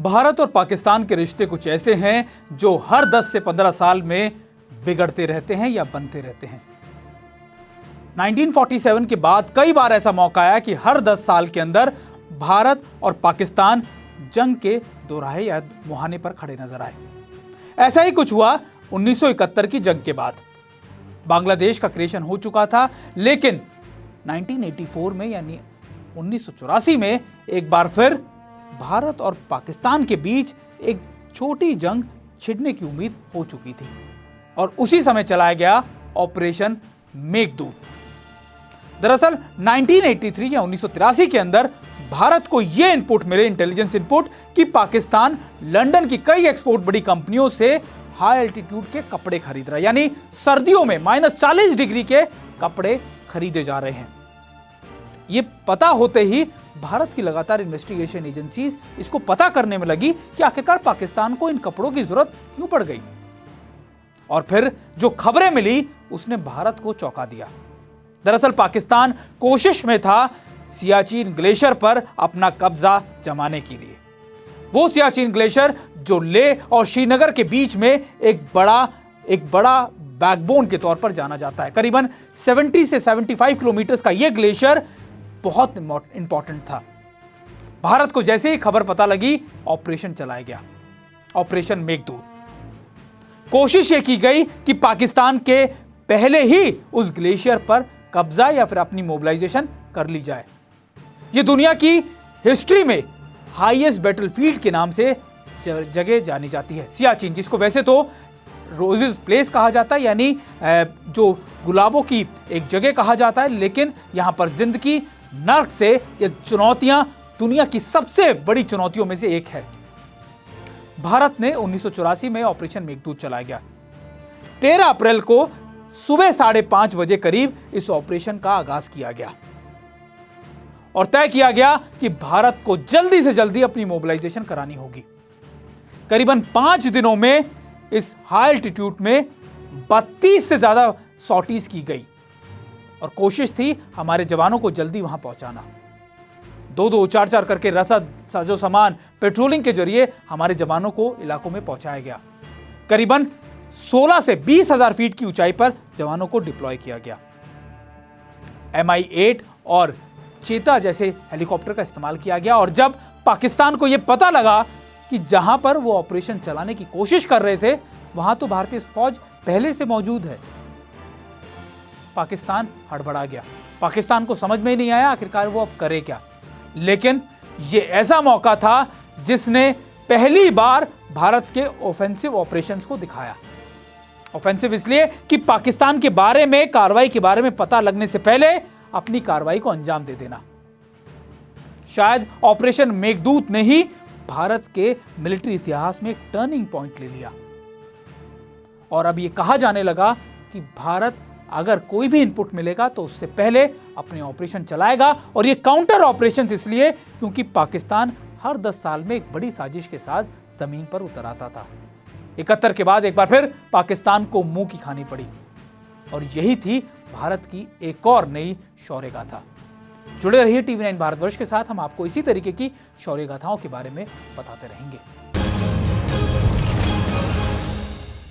भारत और पाकिस्तान के रिश्ते कुछ ऐसे हैं जो हर 10 से 15 साल में बिगड़ते रहते हैं या बनते रहते हैं। 1947 के बाद कई बार ऐसा मौका आया कि हर 10 साल के अंदर भारत और पाकिस्तान जंग के दोराहे या मुहाने पर खड़े नजर आए। ऐसा ही कुछ हुआ 1971 की जंग के बाद। बांग्लादेश का क्रिएशन हो चुका था, लेकिन 1984 में यानी 1984 में एक बार फिर भारत और पाकिस्तान के बीच एक छोटी जंग छिड़ने की उम्मीद हो चुकी थी और उसी समय चलाया गया ऑपरेशन मेघदूत। दरअसल 1983 या 1983 के अंदर भारत को यह इनपुट मिले, इंटेलिजेंस इनपुट, कि पाकिस्तान लंदन की कई एक्सपोर्ट बड़ी कंपनियों से हाई एल्टीट्यूड के कपड़े खरीद रहा है, यानी सर्दियों में -40 डिग्री के कपड़े खरीदे जा रहे हैं। यह पता होते ही भारत की लगातार इन्वेस्टिगेशन एजेंसीज इसको पता करने में लगी कि आखिरकार पाकिस्तान को इन कपड़ों की जरूरत क्यों पड़ गई। और फिर जो खबरें मिली उसने भारत को चौंका दिया। दरअसल पाकिस्तान कोशिश में था सियाचिन ग्लेशियर पर अपना कब्जा जमाने के लिए। वो सियाचिन ग्लेशियर जो लेह और श्रीनगर के बीच में एक बड़ा बैकबोन के तौर पर जाना जाता है। करीबन 70 से 75 किलोमीटर का यह ग्लेशियर बहुत इंपॉर्टेंट था। भारत को जैसे ही खबर पता लगी, ऑपरेशन चलाया गया, ऑपरेशन मेघदूत। कोशिश यह की गई कि पाकिस्तान के पहले ही उस ग्लेशियर पर कब्जा या फिर अपनी मोबिलाइजेशन कर ली जाए। यह दुनिया की हिस्ट्री में हाईएस्ट बैटलफील्ड के नाम से जगह जानी जाती है, सियाचिन, जिसको वैसे तो रोजेस प्लेस कहा जाता है, यानी जो गुलाबों की एक जगह कहा जाता है, लेकिन यहां पर जिंदगी नर्क से ये चुनौतियां दुनिया की सबसे बड़ी चुनौतियों में से एक है। भारत ने 1984 में ऑपरेशन मेघदूत चलाया गया। 13 अप्रैल को सुबह 5:30 बजे करीब इस ऑपरेशन का आगाज किया गया और तय किया गया कि भारत को जल्दी से जल्दी अपनी मोबिलाइजेशन करानी होगी। करीबन 5 दिनों में इस हाई एल्टीट्यूड में 32 से ज्यादा सॉर्टीज की गई और कोशिश थी हमारे जवानों को जल्दी वहां पहुंचाना। 2-2, 4-4 करके रसद, साजो सामान, पेट्रोलिंग के जरिए हमारे जवानों को इलाकों में पहुंचाया गया। करीबन 16 से 20 हजार फीट की ऊंचाई पर जवानों को डिप्लॉय किया गया। MI-8 और चेता जैसे हेलीकॉप्टर का इस्तेमाल किया गया और जब पाकिस्तान को यह पता लगा कि जहां पर वो ऑपरेशन चलाने की कोशिश कर रहे थे वहां तो भारतीय फौज पहले से मौजूद है, पाकिस्तान हड़बड़ा गया। पाकिस्तान को समझ में ही नहीं आया आखिरकार वो अब करे क्या। लेकिन यह ऐसा मौका था जिसने पहली बार भारत के ऑफेंसिव ऑपरेशंस को दिखाया। ऑफेंसिव इसलिए कि पाकिस्तान के बारे में, कार्रवाई के बारे में पता लगने से पहले अपनी कार्रवाई को अंजाम दे देना। शायद ऑपरेशन मेघदूत ने ही भारत के मिलिट्री इतिहास में एक टर्निंग पॉइंट ले लिया और अब यह कहा जाने लगा कि भारत अगर कोई भी इनपुट मिलेगा तो उससे पहले अपने ऑपरेशन चलाएगा। और यह काउंटर ऑपरेशन इसलिए क्योंकि पाकिस्तान हर 10 साल में एक बड़ी साजिश के साथ जमीन पर उतर आता था। 71 के बाद एक बार फिर पाकिस्तान को मुंह की खानी पड़ी और यही थी भारत की एक और नई शौर्य गाथा। जुड़े रहिए TV9 भारतवर्ष के साथ, हम आपको इसी तरीके की शौर्य गाथाओं के बारे में बताते रहेंगे।